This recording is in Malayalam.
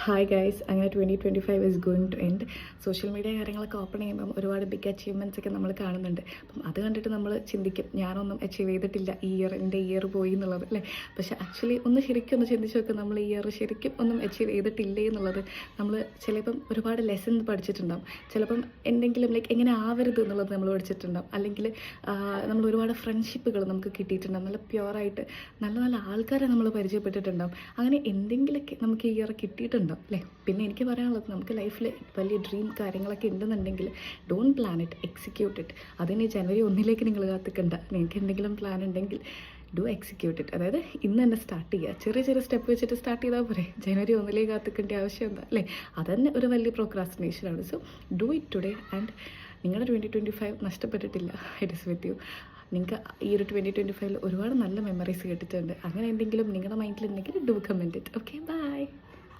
ഹായ് ഗൈസ്, അങ്ങനെ 2025 is going to end. Social media കാര്യങ്ങളൊക്കെ ഓപ്പൺ ചെയ്യുമ്പം ഒരുപാട് ബിഗ് അച്ചീവ്മെൻറ്റ്സ് ഒക്കെ നമ്മൾ കാണുന്നുണ്ട്. അപ്പം അത് കണ്ടിട്ട് നമ്മൾ ചിന്തിക്കും, ഞാനൊന്നും അച്ചീവ് ചെയ്തിട്ടില്ല, എൻ്റെ ഇയർ പോയി എന്നുള്ളത് അല്ലേ. പക്ഷേ ആക്ച്വലി ശരിക്കും ഒന്ന് ചിന്തിച്ച് നോക്കുക, നമ്മൾ ഈ ഇയർ ശരിക്കും ഒന്നും അച്ചീവ് ചെയ്തിട്ടില്ലേ എന്നുള്ളത്. നമ്മൾ ചിലപ്പം ഒരുപാട് ലെസൺ പഠിച്ചിട്ടുണ്ടാവും, ചിലപ്പം എന്തെങ്കിലും എങ്ങനെ ആവരുത് എന്നുള്ളത് നമ്മൾ പഠിച്ചിട്ടുണ്ടാവും, അല്ലെങ്കിൽ നമ്മൾ ഒരുപാട് ഫ്രണ്ട്ഷിപ്പുകൾ നമുക്ക് കിട്ടിയിട്ടുണ്ടാവും, നല്ല പ്യുവറായിട്ട് നല്ല നല്ല ആൾക്കാരെ നമ്മൾ പരിചയപ്പെട്ടിട്ടുണ്ടാവും. അങ്ങനെ എന്തെങ്കിലുമൊക്കെ നമുക്ക് ഈ ഇയർ കിട്ടിയിട്ടുണ്ടാവും അല്ലേ. പിന്നെ എനിക്ക് പറയാനുള്ളത്, നമുക്ക് ലൈഫിൽ വലിയ ഡ്രീം കാര്യങ്ങളൊക്കെ ഉണ്ടെന്നുണ്ടെങ്കിൽ don't plan it, execute it. അതിന് ജനുവരി 1 നിങ്ങൾ കാത്തിക്കണ്ട. നിങ്ങൾക്ക് എന്തെങ്കിലും പ്ലാൻ ഉണ്ടെങ്കിൽ ഡു എക്സിക്യൂട്ട് ഇറ്റ്. അതായത് ഇന്ന് തന്നെ സ്റ്റാർട്ട് ചെയ്യുക, ചെറിയ ചെറിയ സ്റ്റെപ്പ് വെച്ചിട്ട് സ്റ്റാർട്ട് ചെയ്താൽ പോരെ. ജനുവരി 1 കാത്തിക്കേണ്ട ആവശ്യം എന്താ അല്ലേ. അതന്നെ ഒരു വലിയ പ്രോക്രാസ്റ്റിനേഷനാണ്. So do it today and നിങ്ങളുടെ 2025 നഷ്ടപ്പെട്ടിട്ടില്ല. It is with you. നിങ്ങൾക്ക് ഈ ഒരു 2025 ഒരുപാട് നല്ല മെമ്മറീസ് കിട്ടിയിട്ടുണ്ട്. അങ്ങനെ എന്തെങ്കിലും നിങ്ങളുടെ മൈൻഡിലുണ്ടെങ്കിൽ do comment it. Okay, by.